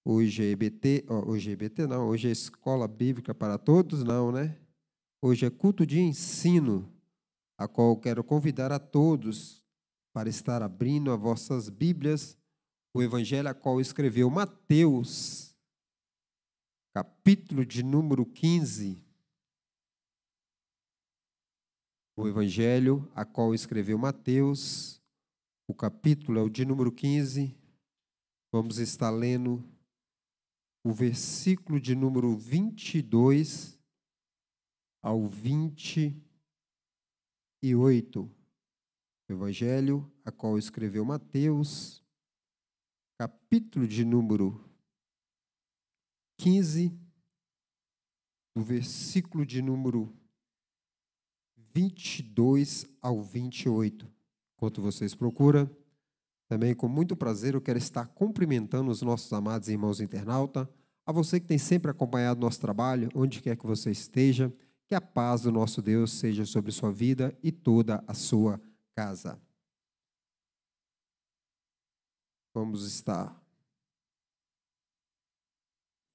Hoje é EBT, hoje é EBT não, hoje é Escola Bíblica para Todos, não, né? Hoje é culto de ensino, a qual quero convidar a todos para estar abrindo as vossas Bíblias, o Evangelho a qual escreveu Mateus, capítulo de número 15. O Evangelho a qual escreveu Mateus, o capítulo é o de número 15. Vamos estar lendo o versículo de número 22 ao 28. O Evangelho a qual escreveu Mateus, capítulo de número 15, do versículo de número 22 ao 28. Enquanto vocês procuram, também com muito prazer eu quero estar cumprimentando os nossos amados irmãos internautas, a você que tem sempre acompanhado nosso trabalho, onde quer que você esteja, que a paz do nosso Deus seja sobre sua vida e toda a sua casa. Vamos estar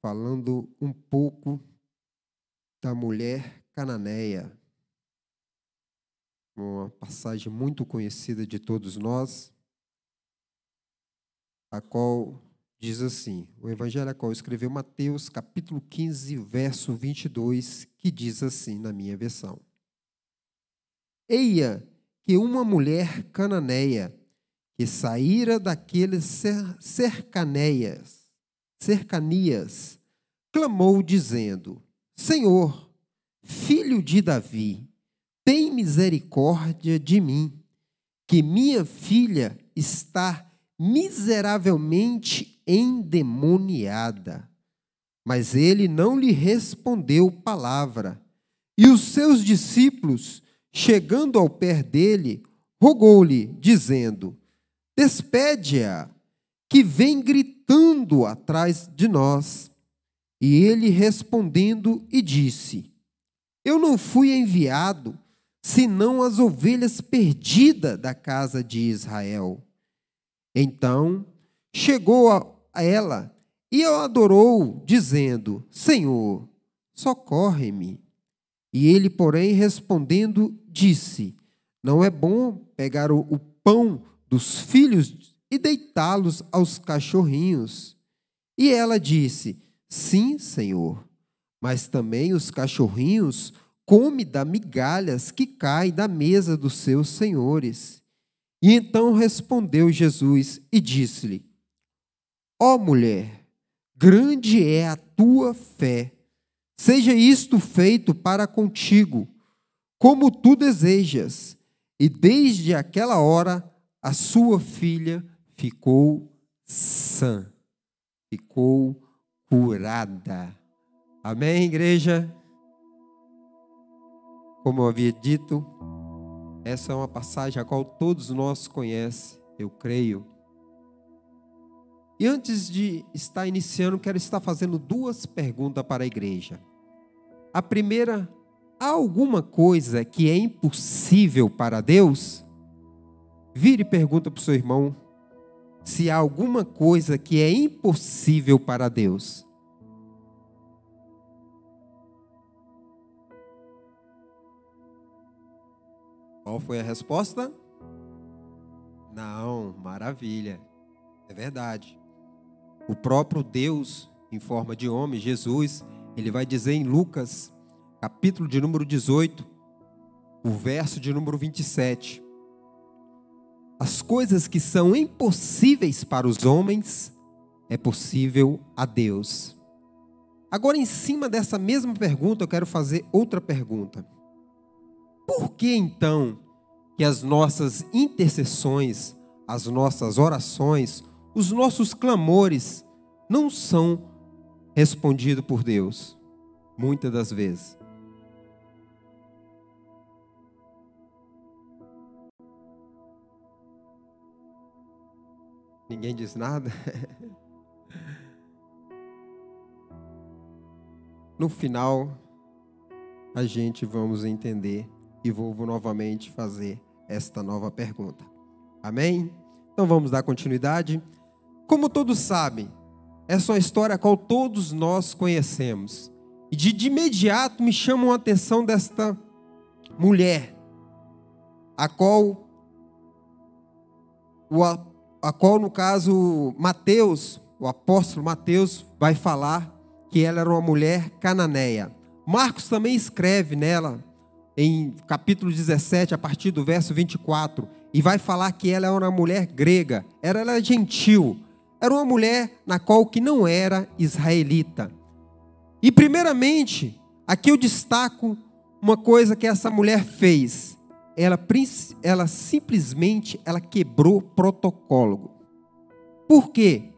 falando um pouco da mulher cananeia, uma passagem muito conhecida de todos nós, a qual diz assim, o Evangelho a qual escreveu Mateus, capítulo 15, verso 22, que diz assim na minha versão. Eia que uma mulher cananeia, que saíra daqueles cercanias, clamou dizendo, Senhor, filho de Davi, tem misericórdia de mim, que minha filha está miseravelmente endemoniada. Mas ele não lhe respondeu palavra. E os seus discípulos, chegando ao pé dele, rogou-lhe, dizendo, despede-a, que vem gritando atrás de nós. E ele respondendo e disse, eu não fui enviado, senão as ovelhas perdidas da casa de Israel. Então chegou a ela e a adorou, dizendo, Senhor, socorre-me. E ele, porém, respondendo, disse, não é bom pegar o pão dos filhos e deitá-los aos cachorrinhos. E ela disse, sim, Senhor, mas também os cachorrinhos comem das migalhas que caem da mesa dos seus senhores. E então respondeu Jesus e disse-lhe, ó mulher, grande é a tua fé, seja isto feito para contigo, como tu desejas. E desde aquela hora a sua filha ficou sã, ficou curada. Amém, igreja? Como eu havia dito, essa é uma passagem a qual todos nós conhecem, eu creio. E antes de estar iniciando, quero estar fazendo duas perguntas para a igreja. A primeira, há alguma coisa que é impossível para Deus? Vire e pergunta para o seu irmão se há alguma coisa que é impossível para Deus. Qual foi a resposta? Não, maravilha, é verdade. O próprio Deus, em forma de homem, Jesus, ele vai dizer em Lucas, capítulo de número 18, o verso de número 27. As coisas que são impossíveis para os homens, é possível a Deus. Agora, em cima dessa mesma pergunta, eu quero fazer outra pergunta. Por que, então, que as nossas intercessões, as nossas orações, os nossos clamores não são respondidos por Deus, muitas das vezes? Ninguém diz nada? No final, a gente vamos entender e vou novamente fazer esta nova pergunta. Amém? Então vamos dar continuidade. Como todos sabem, essa é uma história a qual todos nós conhecemos. E de imediato me chamam a atenção desta mulher, a qual no caso Mateus, o apóstolo Mateus vai falar que ela era uma mulher cananeia. Marcos também escreve nela, em capítulo 17, a partir do verso 24, e vai falar que ela era uma mulher grega, ela era gentil, era uma mulher na qual que não era israelita. E primeiramente, aqui eu destaco uma coisa que essa mulher fez. Ela simplesmente quebrou protocolo. Por quê?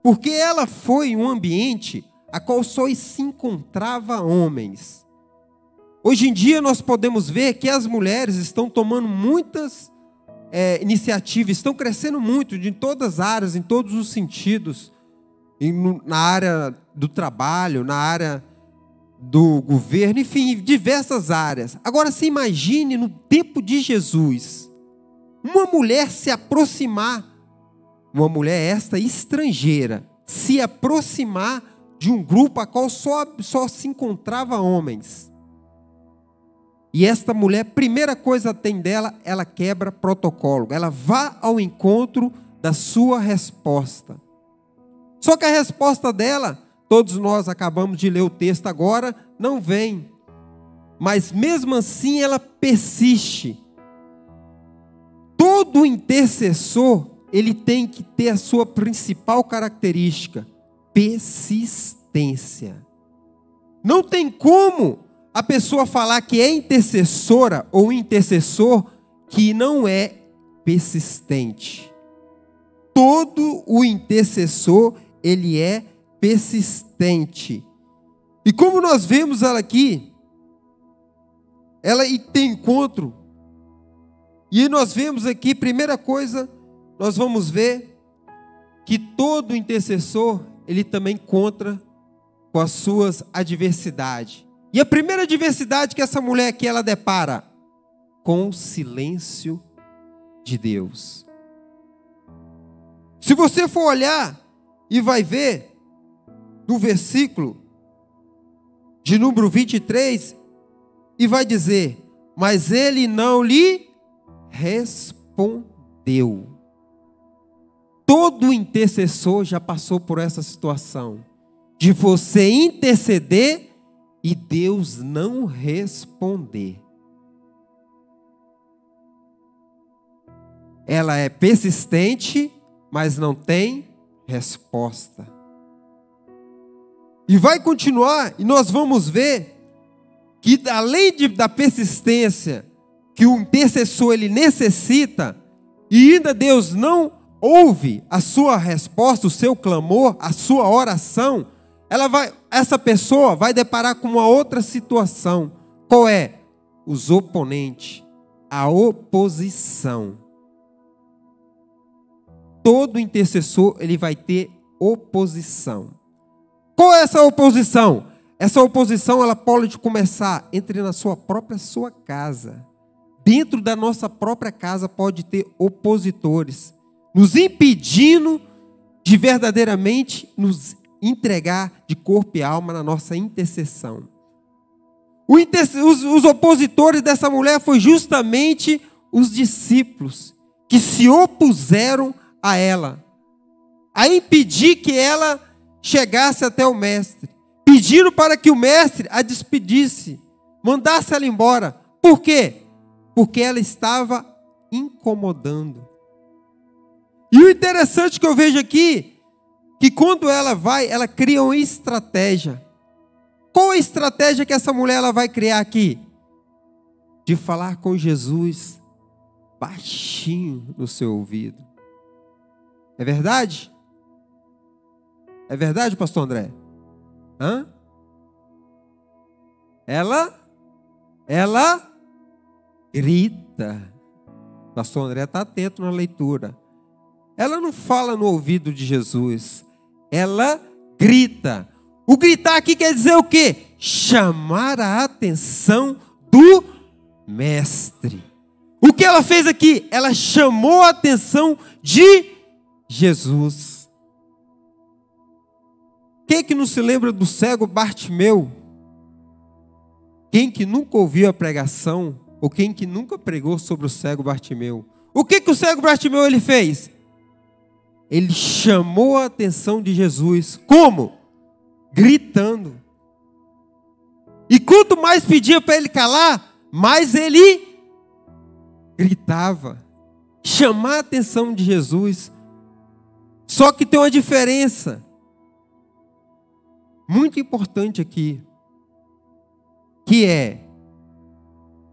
Porque ela foi em um ambiente a qual só se encontrava homens. Hoje em dia nós podemos ver que as mulheres estão tomando muitas iniciativas, estão crescendo muito em todas as áreas, em todos os sentidos, na área do trabalho, na área do governo, enfim, diversas áreas. Agora, se imagine no tempo de Jesus, uma mulher se aproximar, uma mulher esta estrangeira, se aproximar de um grupo a qual só se encontrava homens. E esta mulher, primeira coisa tem dela, ela quebra protocolo, ela vai ao encontro da sua resposta. Só que a resposta dela, todos nós acabamos de ler o texto agora, não vem. Mas mesmo assim ela persiste. Todo intercessor, ele tem que ter a sua principal característica: persistência. Não tem como a pessoa falar que é intercessora ou intercessor que não é persistente. Todo o intercessor, ele é persistente. E como nós vemos ela aqui, ela tem encontro. E nós vemos aqui, primeira coisa, nós vamos ver que todo intercessor, ele também encontra com as suas adversidades. E a primeira adversidade que essa mulher aqui ela depara, com o silêncio de Deus. Se você for olhar e vai ver no versículo de número 23, e vai dizer: mas ele não lhe respondeu. Todo intercessor já passou por essa situação, de você interceder e Deus não responder. Ela é persistente, mas não tem resposta. E vai continuar, e nós vamos ver que além da persistência que o intercessor ele necessita, e ainda Deus não ouve a sua resposta, o seu clamor, a sua oração, essa pessoa vai deparar com uma outra situação. Qual é? Os oponentes, a oposição. Todo intercessor ele vai ter oposição. Qual é essa oposição? Essa oposição ela pode começar na sua casa. Dentro da nossa própria casa pode ter opositores, nos impedindo de verdadeiramente nos entregar de corpo e alma na nossa intercessão. Os opositores dessa mulher foi justamente os discípulos que se opuseram a ela, a impedir que ela chegasse até o mestre, pedindo para que o mestre a despedisse, mandasse ela embora. Por quê? Porque ela estava incomodando. E o interessante que eu vejo aqui, que quando ela vai, ela cria uma estratégia. Qual a estratégia que essa mulher ela vai criar aqui? De falar com Jesus baixinho no seu ouvido. É verdade? É verdade, pastor André? Hã? Ela grita. Pastor André está atento na leitura. Ela não fala no ouvido de Jesus. Ela grita. O gritar aqui quer dizer o quê? Chamar a atenção do mestre. O que ela fez aqui? Ela chamou a atenção de Jesus. Quem que não se lembra do cego Bartimeu? Quem que nunca ouviu a pregação, ou quem que nunca pregou sobre o cego Bartimeu? O que que o cego Bartimeu ele fez? Ele chamou a atenção de Jesus. Como? Gritando. E quanto mais pedia para ele calar, mais ele gritava. Chamar a atenção de Jesus. Só que tem uma diferença muito importante aqui, que é: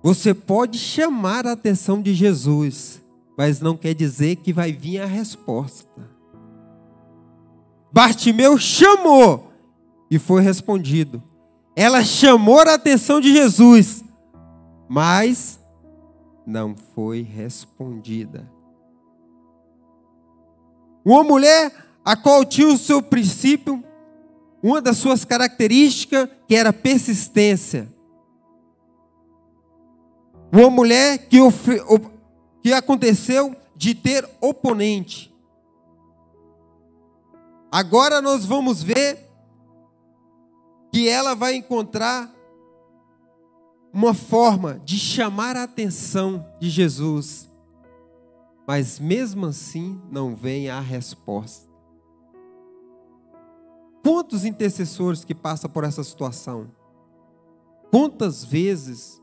você pode chamar a atenção de Jesus, mas não quer dizer que vai vir a resposta. Bartimeu chamou e foi respondido. Ela chamou a atenção de Jesus, mas não foi respondida. Uma mulher a qual tinha o seu princípio, uma das suas características, que era persistência. Uma mulher que aconteceu de ter oponente. Agora nós vamos ver que ela vai encontrar uma forma de chamar a atenção de Jesus. Mas mesmo assim não vem a resposta. Quantos intercessores que passam por essa situação? Quantas vezes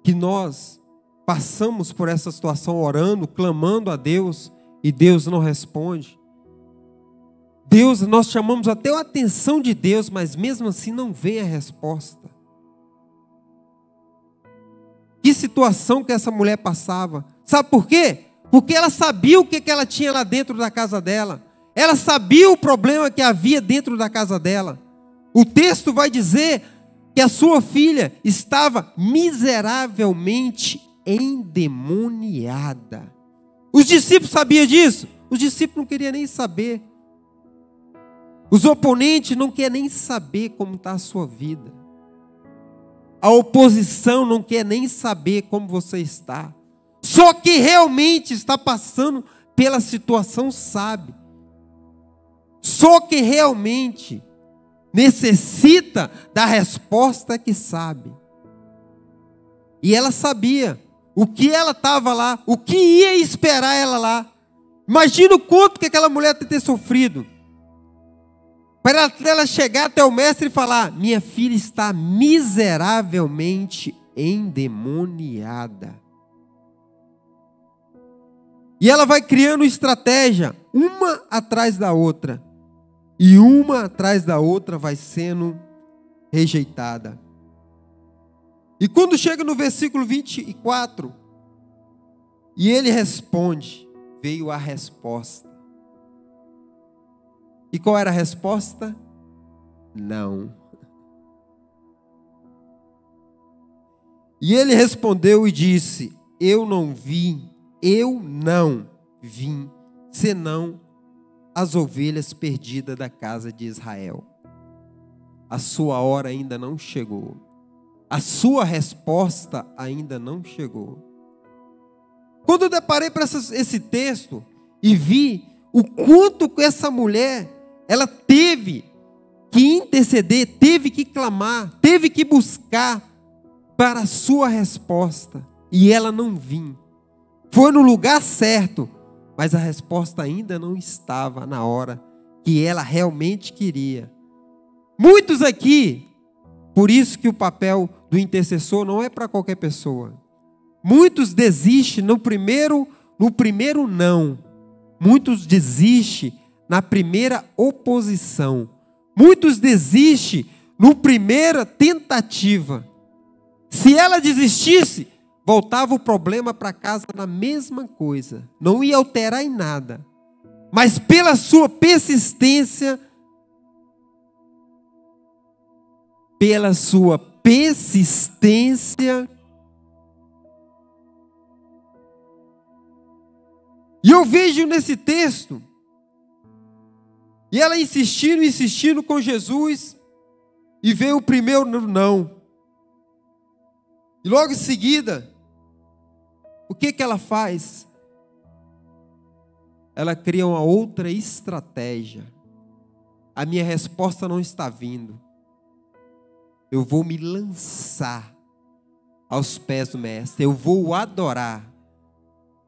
que nós passamos por essa situação orando, clamando a Deus e Deus não responde? Nós chamamos até a atenção de Deus, mas mesmo assim não vem a resposta. Que situação que essa mulher passava? Sabe por quê? Porque ela sabia o que ela tinha lá dentro da casa dela. Ela sabia o problema que havia dentro da casa dela. O texto vai dizer que a sua filha estava miseravelmente endemoniada. Os discípulos sabiam disso? Os discípulos não queriam nem saber. Os oponentes não querem nem saber como está a sua vida. A oposição não quer nem saber como você está. Só que realmente está passando pela situação sabe. Só que realmente necessita da resposta que sabe. E ela sabia o que ela estava lá, o que ia esperar ela lá. Imagina o quanto que aquela mulher ter sofrido. Para ela chegar até o mestre e falar: minha filha está miseravelmente endemoniada. E ela vai criando estratégia, uma atrás da outra. E uma atrás da outra vai sendo rejeitada. E quando chega no versículo 24, e ele responde, veio a resposta. E qual era a resposta? Não. E ele respondeu e disse: eu não vim, senão as ovelhas perdidas da casa de Israel. A sua hora ainda não chegou. A sua resposta ainda não chegou. Quando eu deparei para esse texto e vi o quanto que essa mulher, ela teve que interceder, teve que clamar, teve que buscar para a sua resposta. E ela não vinha. Foi no lugar certo, mas a resposta ainda não estava na hora que ela realmente queria. Muitos aqui, por isso que o papel do intercessor não é para qualquer pessoa. Muitos desistem no primeiro não. Muitos desistem na primeira oposição. Muitos desistem na primeira tentativa. Se ela desistisse, voltava o problema para casa na mesma coisa. Não ia alterar em nada. Mas pela sua persistência, e eu vejo nesse texto, e ela insistindo com Jesus, e veio o primeiro não. E logo em seguida, o que ela faz? Ela cria uma outra estratégia. a minha resposta não está vindo. Eu vou me lançar aos pés do Mestre. Eu vou o adorar.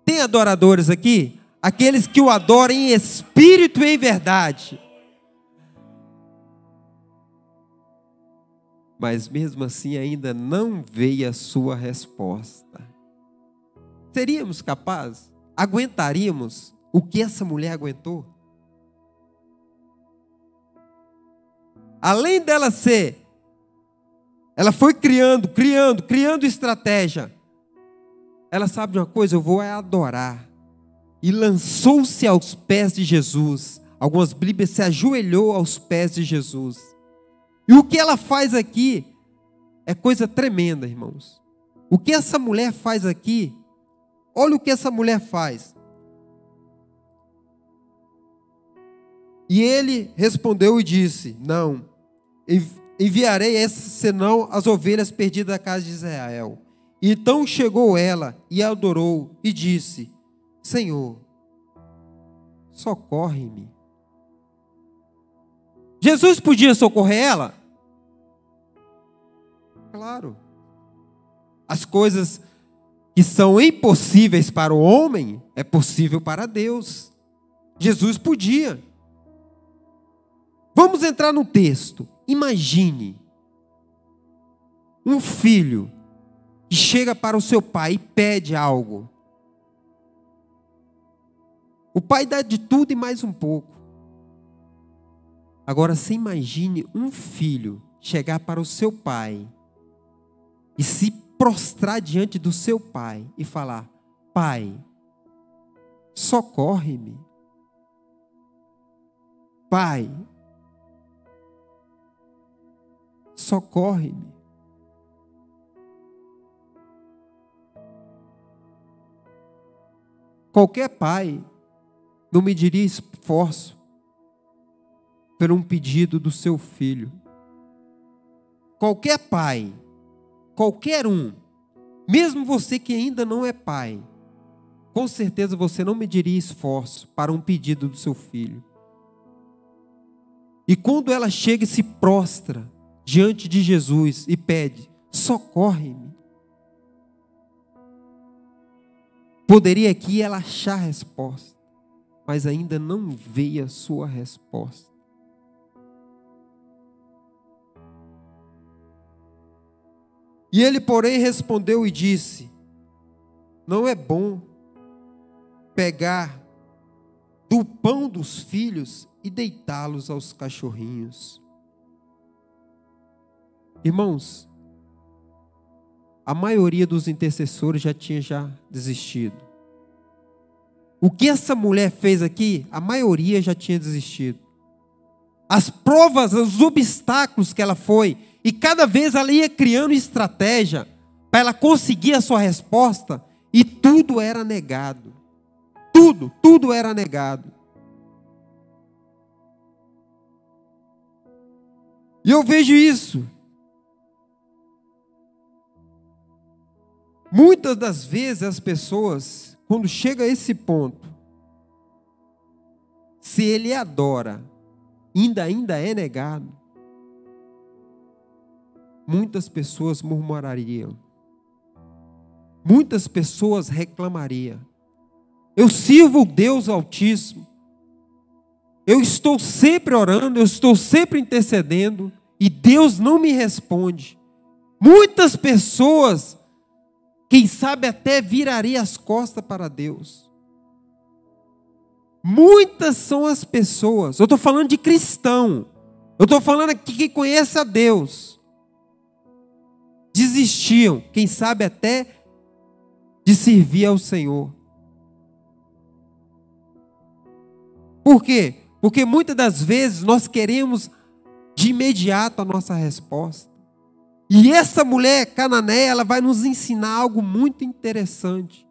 Tem adoradores aqui? Aqueles que o adoram em espírito e em verdade. Mas mesmo assim ainda não veio a sua resposta. Seríamos capazes? Aguentaríamos o que essa mulher aguentou? Além dela ela foi criando estratégia. Ela sabe de uma coisa, eu vou adorar. E lançou-se aos pés de Jesus. Algumas Bíblias se ajoelhou aos pés de Jesus. E o que ela faz aqui é coisa tremenda, irmãos. O que essa mulher faz aqui, olha o que essa mulher faz. E ele respondeu e disse: não, enviarei essa senão as ovelhas perdidas da casa de Israel. Então chegou ela e adorou e disse: Senhor, socorre-me. Jesus podia socorrer ela? Claro. As coisas que são impossíveis para o homem, é possível para Deus. Jesus podia. Vamos entrar no texto. Imagine um filho que chega para o seu pai e pede algo. O pai dá de tudo e mais um pouco. Agora, você imagine um filho chegar para o seu pai e se prostrar diante do seu pai e falar: Pai, socorre-me. Pai, socorre-me. Qualquer pai não mediria esforço por um pedido do seu filho. Qualquer pai, qualquer um, mesmo você que ainda não é pai, com certeza você não mediria esforço para um pedido do seu filho. E quando ela chega e se prostra diante de Jesus e pede: socorre-me. Poderia aqui ela achar a resposta, mas ainda não veio a sua resposta. E ele, porém, respondeu e disse: não é bom pegar do pão dos filhos e deitá-los aos cachorrinhos. Irmãos, a maioria dos intercessores já tinha desistido. O que essa mulher fez aqui, a maioria já tinha desistido. As provas, os obstáculos que ela foi, e cada vez ela ia criando estratégia para ela conseguir a sua resposta, e tudo era negado. Tudo era negado. E eu vejo isso. Muitas das vezes as pessoas, quando chega a esse ponto, se ele adora, ainda é negado, muitas pessoas murmurariam, muitas pessoas reclamariam: eu sirvo o Deus Altíssimo, eu estou sempre orando, eu estou sempre intercedendo, e Deus não me responde. Muitas pessoas, quem sabe até viraria as costas para Deus. Muitas são as pessoas, eu estou falando de cristão, eu estou falando aqui que conhece a Deus, desistiam, quem sabe até de servir ao Senhor. Por quê? Porque muitas das vezes nós queremos de imediato a nossa resposta. E essa mulher cananeia, ela vai nos ensinar algo muito interessante.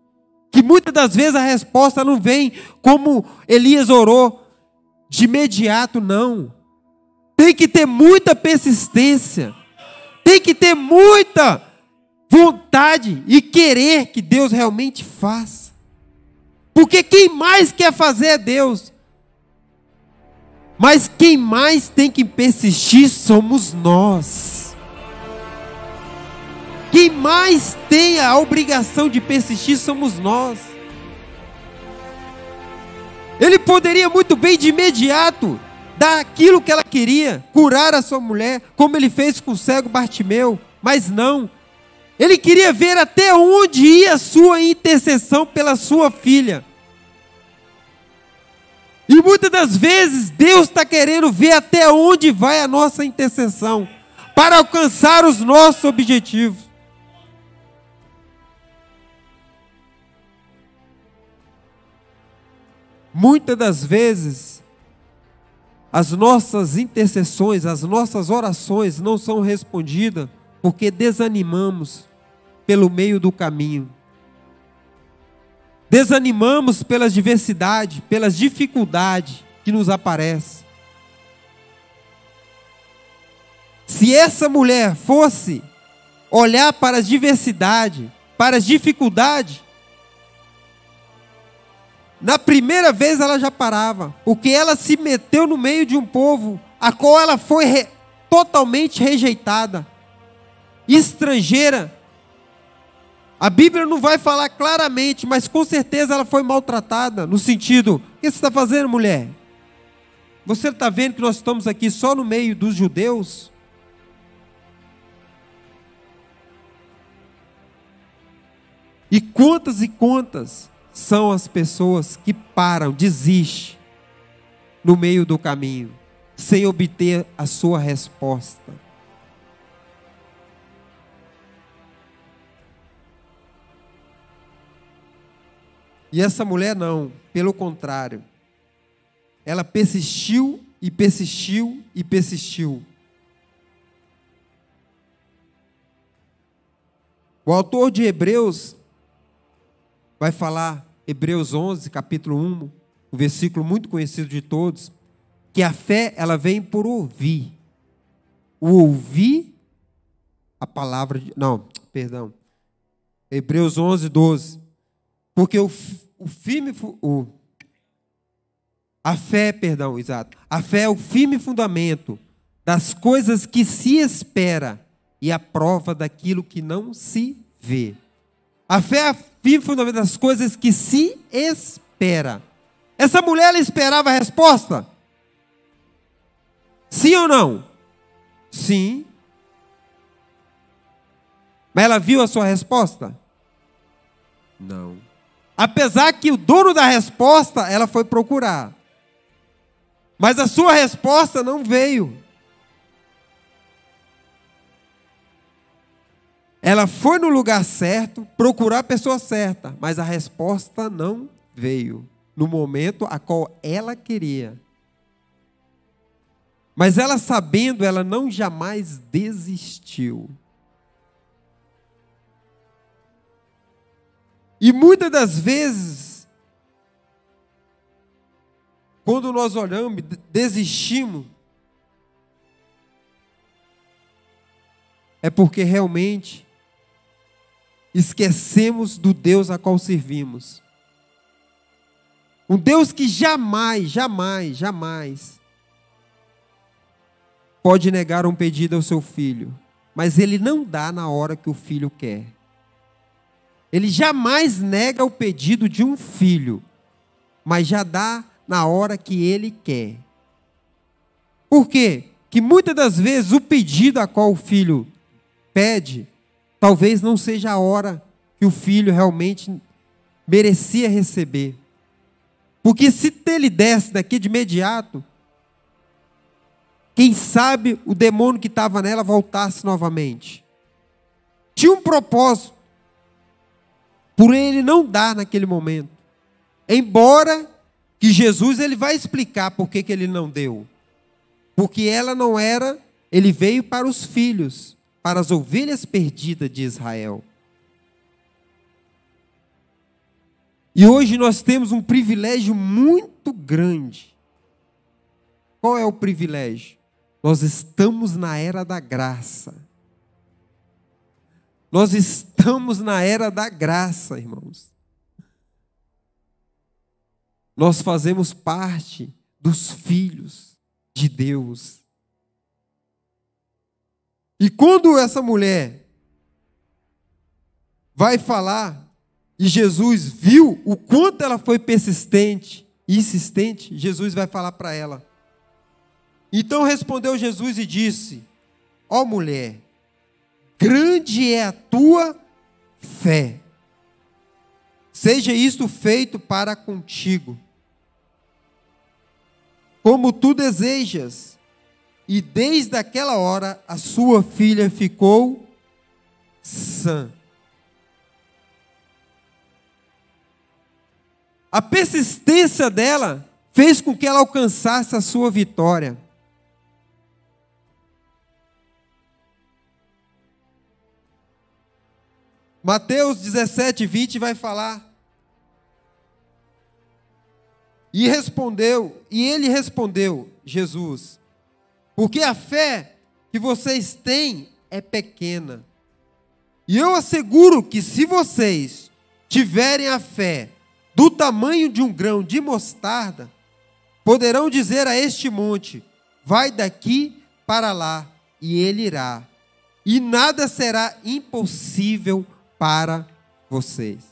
Que muitas das vezes a resposta não vem como Elias orou, de imediato, não. Tem que ter muita persistência. Tem que ter muita vontade e querer que Deus realmente faça. Porque quem mais quer fazer é Deus. Mas quem mais tem que persistir somos nós. Quem mais tem a obrigação de persistir somos nós. Ele poderia muito bem de imediato dar aquilo que ela queria, curar a sua mulher, como ele fez com o cego Bartimeu, mas não. Ele queria ver até onde ia a sua intercessão pela sua filha. E muitas das vezes Deus está querendo ver até onde vai a nossa intercessão, para alcançar os nossos objetivos. Muitas das vezes, as nossas intercessões, as nossas orações não são respondidas porque desanimamos pelo meio do caminho. Desanimamos pelas diversidades, pelas dificuldades que nos aparecem. Se essa mulher fosse olhar para as diversidades, para as dificuldades, na primeira vez ela já parava, porque ela se meteu no meio de um povo a qual ela foi totalmente rejeitada, estrangeira. A Bíblia não vai falar claramente, mas com certeza ela foi maltratada, no sentido: o que você está fazendo, mulher? Você está vendo que nós estamos aqui só no meio dos judeus? E quantas são as pessoas que param, desistem no meio do caminho, sem obter a sua resposta. E essa mulher não, pelo contrário, ela persistiu e persistiu e persistiu. O autor de Hebreus vai falar, Hebreus 11, capítulo 1, um versículo muito conhecido de todos, que a fé, ela vem por ouvir. O ouvir a palavra de... Não, perdão. Hebreus 11, 12. Porque a fé é o firme fundamento das coisas que se espera e a prova daquilo que não se vê. A fé é o firme fundamento das coisas que se espera. Essa mulher, ela esperava a resposta? Sim ou não? Sim. Mas ela viu a sua resposta? Não. Apesar que o dono da resposta, ela foi procurar. Mas a sua resposta não veio. Ela foi no lugar certo, procurar a pessoa certa, mas a resposta não veio no momento a qual ela queria. Mas ela, sabendo, ela não jamais desistiu. E muitas das vezes, quando nós olhamos, desistimos, é porque realmente esquecemos do Deus a qual servimos. Um Deus que jamais pode negar um pedido ao seu filho, mas Ele não dá na hora que o filho quer. Ele jamais nega o pedido de um filho, mas já dá na hora que ele quer. Por quê? Que muitas das vezes o pedido a qual o filho pede, talvez não seja a hora que o filho realmente merecia receber. Porque se ele desse daqui de imediato, quem sabe o demônio que estava nela voltasse novamente. Tinha um propósito. Por ele não dar naquele momento. Embora que Jesus, ele vai explicar por que ele não deu. Porque ela não era, ele veio para os filhos, para as ovelhas perdidas de Israel. E hoje nós temos um privilégio muito grande. Qual é o privilégio? Nós estamos na era da graça. Nós estamos na era da graça, irmãos. Nós fazemos parte dos filhos de Deus. E quando essa mulher vai falar, e Jesus viu o quanto ela foi persistente e insistente, Jesus vai falar para ela. Então respondeu Jesus e disse: ó mulher, grande é a tua fé. Seja isto feito para contigo, como tu desejas. E desde aquela hora a sua filha ficou sã. A persistência dela fez com que ela alcançasse a sua vitória. Mateus 17, 20 vai falar. E ele respondeu, Jesus: porque a fé que vocês têm é pequena. E eu asseguro que se vocês tiverem a fé do tamanho de um grão de mostarda, poderão dizer a este monte: vai daqui para lá, e ele irá. E nada será impossível para vocês.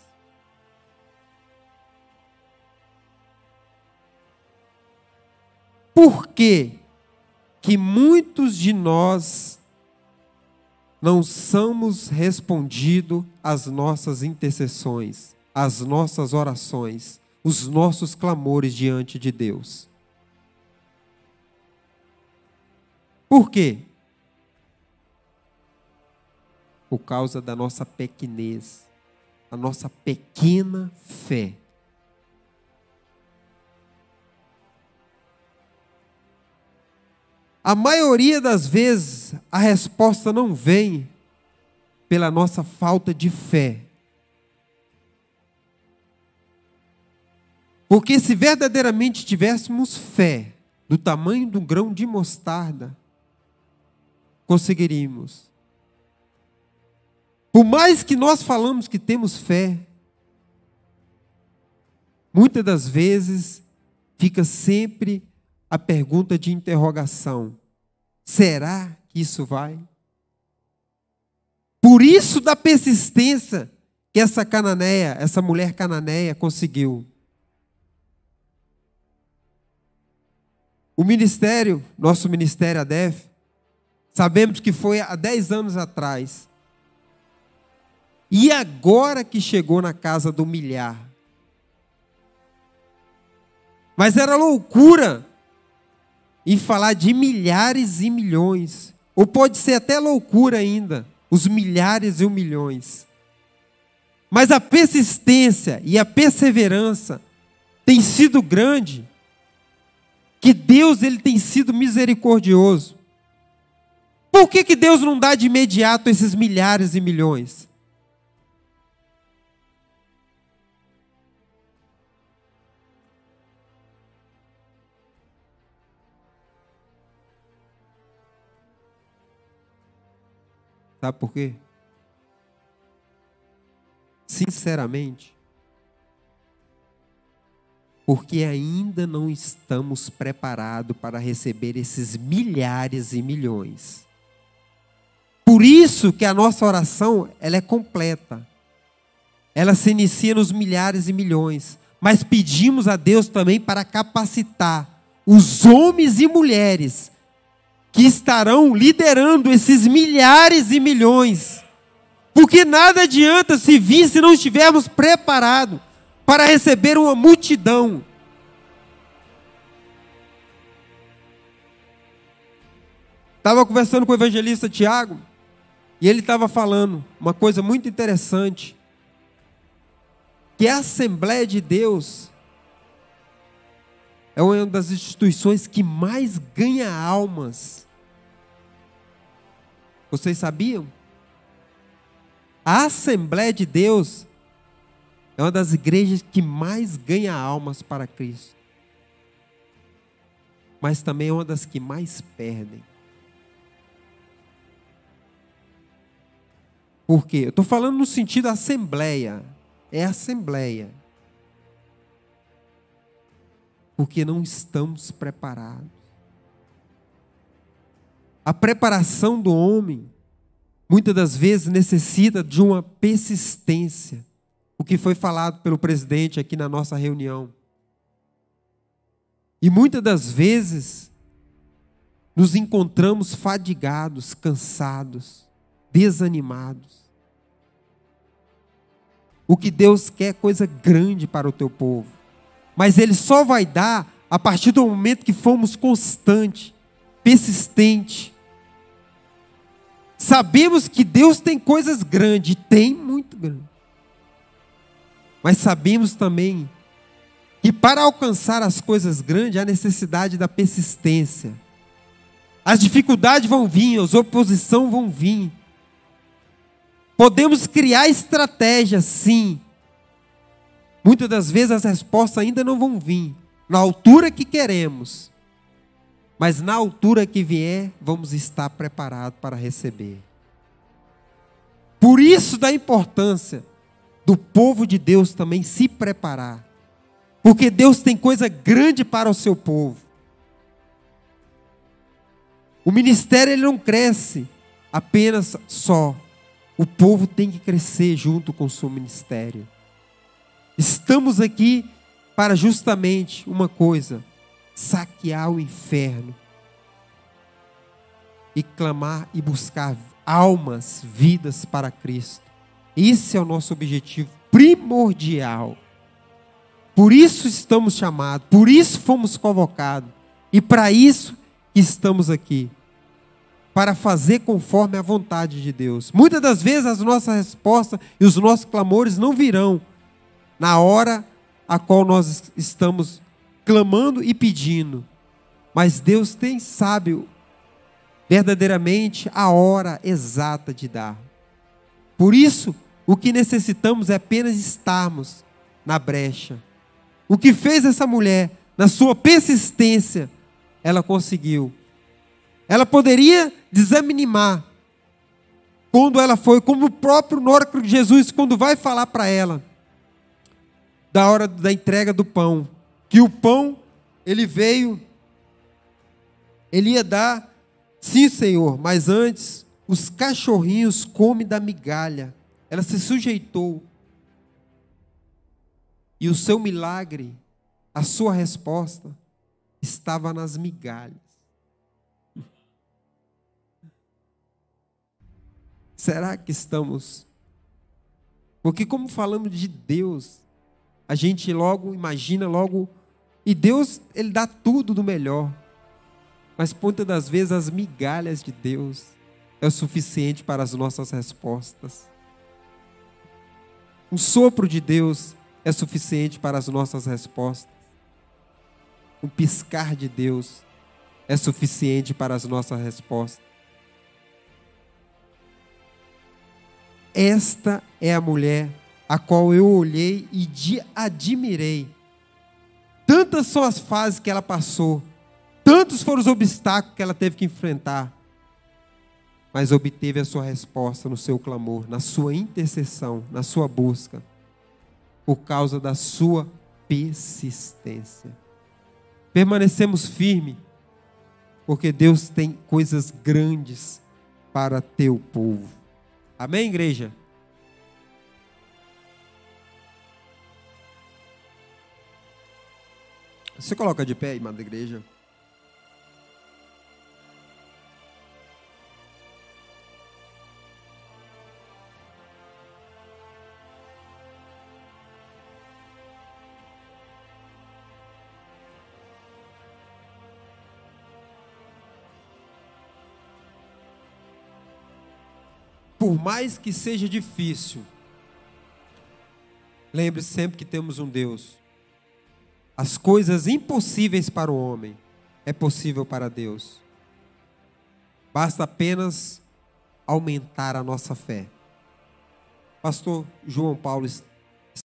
Por que que muitos de nós não somos respondidos às nossas intercessões, às nossas orações, os nossos clamores diante de Deus? Por quê? Por causa da nossa pequenez, a nossa pequena fé. A maioria das vezes, a resposta não vem pela nossa falta de fé. Porque se verdadeiramente tivéssemos fé do tamanho de um grão de mostarda, conseguiríamos. Por mais que nós falamos que temos fé, muitas das vezes fica sempre a pergunta de interrogação: será que isso vai? Por isso da persistência que essa mulher cananeia conseguiu. O ministério, nosso ministério ADEF, sabemos que foi há 10 anos atrás. E agora que chegou na casa do milhar. Mas era loucura em falar de milhares e milhões. Ou pode ser até loucura ainda, os milhares e os milhões. Mas a persistência e a perseverança tem sido grande, que Deus ele tem sido misericordioso. Por que Deus não dá de imediato esses milhares e milhões? Sabe por quê? Sinceramente, porque ainda não estamos preparados para receber esses milhares e milhões. Por isso que a nossa oração, ela é completa. Ela se inicia nos milhares e milhões. Mas pedimos a Deus também para capacitar os homens e mulheres que estarão liderando esses milhares e milhões. Porque nada adianta se vir se não estivermos preparados para receber uma multidão. Estava conversando com o evangelista Tiago, e ele estava falando uma coisa muito interessante, que a Assembleia de Deus é uma das instituições que mais ganha almas. Vocês sabiam? A Assembleia de Deus é uma das igrejas que mais ganha almas para Cristo. Mas também é uma das que mais perdem. Por quê? Eu estou falando no sentido assembleia. É assembleia. Porque não estamos preparados. A preparação do homem, muitas das vezes, necessita de uma persistência. O que foi falado pelo presidente aqui na nossa reunião. E muitas das vezes, nos encontramos fadigados, cansados, desanimados. O que Deus quer é coisa grande para o teu povo. Mas Ele só vai dar a partir do momento que formos constantes, persistentes. Sabemos que Deus tem coisas grandes, tem muito grande. Mas sabemos também que para alcançar as coisas grandes há necessidade da persistência. As dificuldades vão vir, as oposições vão vir. Podemos criar estratégias, sim. Muitas das vezes as respostas ainda não vão vir na altura que queremos. Mas na altura que vier, vamos estar preparados para receber. Por isso da importância do povo de Deus também se preparar. Porque Deus tem coisa grande para o seu povo. O ministério ele não cresce apenas só. O povo tem que crescer junto com o seu ministério. Estamos aqui para justamente uma coisa: saquear o inferno e clamar e buscar almas, vidas para Cristo. Esse é o nosso objetivo primordial. Por isso estamos chamados, por isso fomos convocados e para isso que estamos aqui. Para fazer conforme a vontade de Deus. Muitas das vezes as nossas respostas e os nossos clamores não virão na hora a qual nós estamos clamando e pedindo. Mas Deus sabe verdadeiramente a hora exata de dar. Por isso, o que necessitamos é apenas estarmos na brecha. O que fez essa mulher, na sua persistência, ela conseguiu. Ela poderia desanimar quando ela foi, como o próprio Nórquico de Jesus, quando vai falar para ela, da hora da entrega do pão, que o pão, ele veio, ele ia dar, sim Senhor, mas antes, os cachorrinhos comem da migalha. Ela se sujeitou. E o seu milagre, a sua resposta, estava nas migalhas. Será que estamos? Porque como falamos de Deus, a gente logo imagina, e Deus, Ele dá tudo do melhor. Mas muitas das vezes as migalhas de Deus é o suficiente para as nossas respostas. Um sopro de Deus é suficiente para as nossas respostas. Um piscar de Deus é suficiente para as nossas respostas. Esta é a mulher a qual eu olhei e admirei. Tantas são as fases que ela passou, tantos foram os obstáculos que ela teve que enfrentar, mas obteve a sua resposta no seu clamor, na sua intercessão, na sua busca, por causa da sua persistência. Permanecemos firmes, porque Deus tem coisas grandes para teu povo. Amém, igreja? Você coloca de pé, irmã da igreja. Por mais que seja difícil, lembre-se sempre que temos um Deus. As coisas impossíveis para o homem é possível para Deus. Basta apenas aumentar a nossa fé. Pastor João Paulo